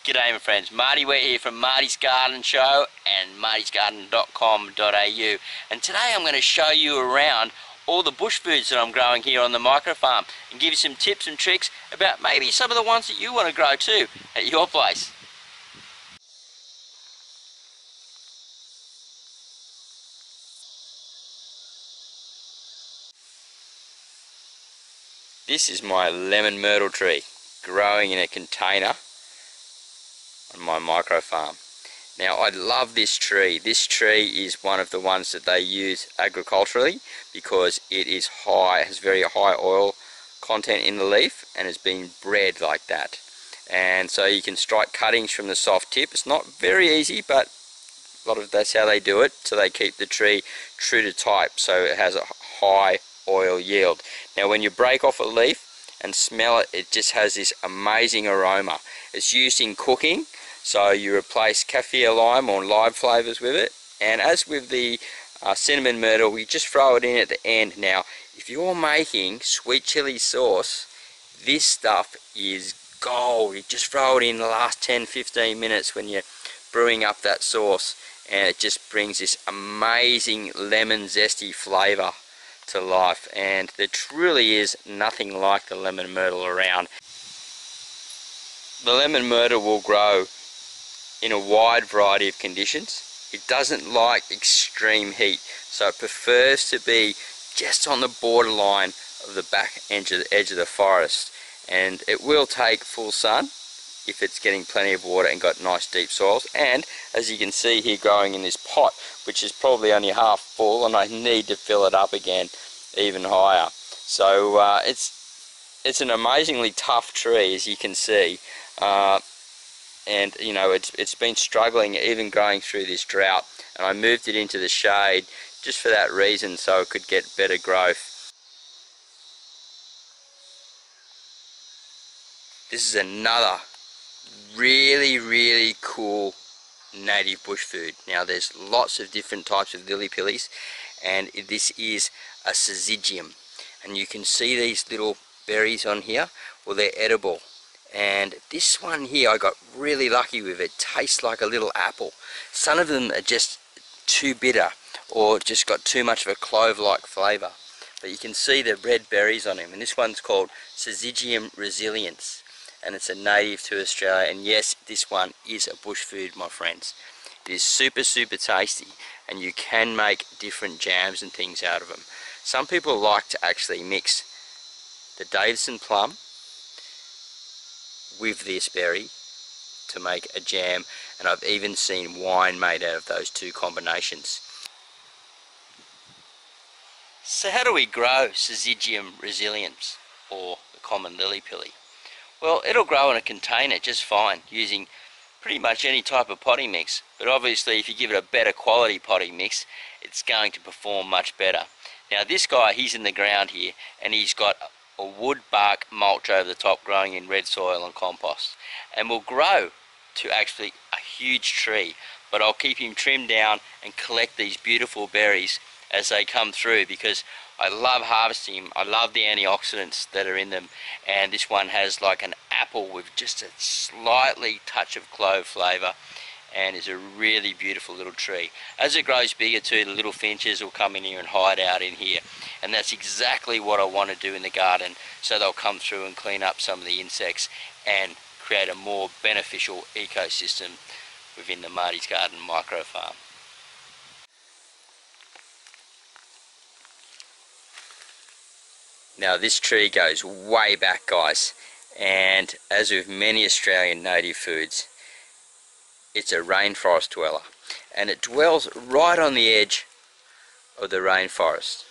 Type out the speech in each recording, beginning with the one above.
G'day my friends, Marty Ware here from Marty's Garden Show and martysgarden.com.au, and today I'm going to show you around all the bush foods that I'm growing here on the micro farm and give you some tips and tricks about maybe some of the ones that you want to grow too at your place. This is my lemon myrtle tree growing in a container on my micro farm. Now I love this tree. This tree is one of the ones that they use agriculturally because it is high, has very high oil content in the leaf and has been bred like that. And so you can strike cuttings from the soft tip. It's not very easy, but that's how they do it. So they keep the tree true to type, so it has a high oil yield. Now when you break off a leaf and smell it, it just has this amazing aroma. It's used in cooking. So you replace kaffir lime or lime flavours with it, and as with the cinnamon myrtle, we just throw it in at the end. Now if you're making sweet chili sauce, this stuff is gold. You just throw it in the last 10-15 minutes when you're brewing up that sauce, and it just brings this amazing lemon zesty flavour to life, and there truly is nothing like the lemon myrtle around. The lemon myrtle will grow in a wide variety of conditions. It doesn't like extreme heat, so it prefers to be just on the borderline of the back edge of the forest, and it will take full sun if it's getting plenty of water and got nice deep soils. And as you can see here, growing in this pot, which is probably only half full, and I need to fill it up again even higher. So it's an amazingly tough tree, as you can see. And you know, it's been struggling even going through this drought, and I moved it into the shade just for that reason, so it could get better growth. This is another really cool native bush food. Now there's lots of different types of lily-pillies, and this is a syzygium, and you can see these little berries on here. Well, they're edible. And this one here I got really lucky with. It tastes like a little apple. Some of them are just too bitter or just got too much of a clove-like flavour. But you can see the red berries on them. And this one's called Syzygium resiliens. And it's a native to Australia. And yes, this one is a bush food, my friends. It is super tasty. And you can make different jams and things out of them. Some people like to actually mix the Davidson Plum with this berry to make a jam, and I've even seen wine made out of those two combinations. So how do we grow Syzygium resiliens, or the common lily-pilly? Well, it'll grow in a container just fine using pretty much any type of potting mix, but obviously if you give it a better quality potting mix, it's going to perform much better. Now this guy, he's in the ground here, and he's got a wood bark mulch over the top growing in red soil and compost, and will grow to actually a huge tree. But I'll keep him trimmed down and collect these beautiful berries as they come through, because I love harvesting them. I love the antioxidants that are in them, and this one has like an apple with just a slightly touch of clove flavour, and is a really beautiful little tree. As it grows bigger too, the little finches will come in here and hide out in here, and that's exactly what I want to do in the garden, so they'll come through and clean up some of the insects and create a more beneficial ecosystem within the Marty's Garden micro farm. Now this tree goes way back, guys, and as with many Australian native foods, it's a rainforest dweller, and it dwells right on the edge of the rainforest.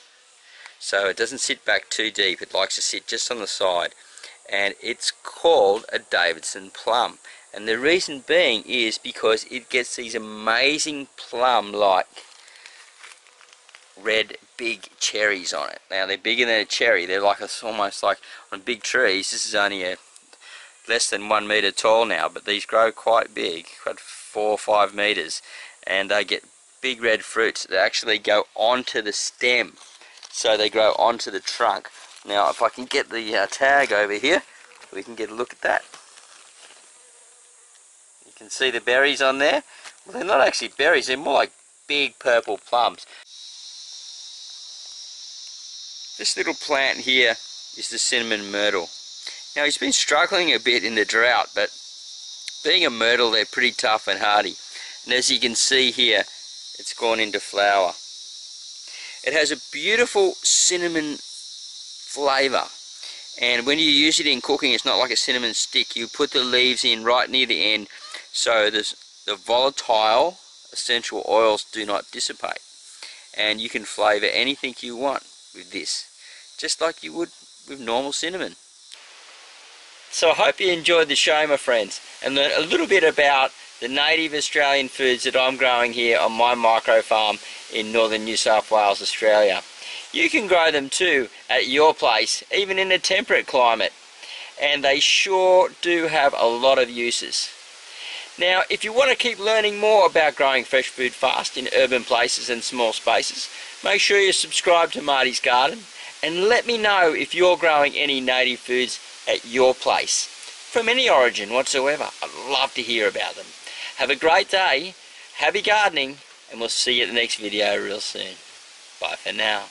So it doesn't sit back too deep, it likes to sit just on the side, and it's called a Davidson Plum. And the reason being is because it gets these amazing plum-like red big cherries on it. Now they're bigger than a cherry, they're like almost like on big trees. This is only less than 1 metre tall now, but these grow quite big, quite 4 or 5 metres, and they get big red fruits that actually go onto the stem, so they grow onto the trunk. Now if I can get the tag over here, we can get a look at that. You can see the berries on there. Well, they're not actually berries, they're more like big purple plums. This little plant here is the cinnamon myrtle. Now he's been struggling a bit in the drought, but being a myrtle, they're pretty tough and hardy. And as you can see here, it's gone into flower. It has a beautiful cinnamon flavour, and when you use it in cooking, it's not like a cinnamon stick. You put the leaves in right near the end, so the volatile essential oils do not dissipate, and you can flavour anything you want with this, just like you would with normal cinnamon. So I hope you enjoyed the show, my friends, and learned a little bit about the native Australian foods that I'm growing here on my micro farm in northern New South Wales, Australia. You can grow them too at your place, even in a temperate climate, and they sure do have a lot of uses. Now, if you want to keep learning more about growing fresh food fast in urban places and small spaces, make sure you subscribe to Marty's Garden, and let me know if you're growing any native foods at your place, from any origin whatsoever. I'd love to hear about them. Have a great day, happy gardening, and we'll see you at the next video real soon. Bye for now.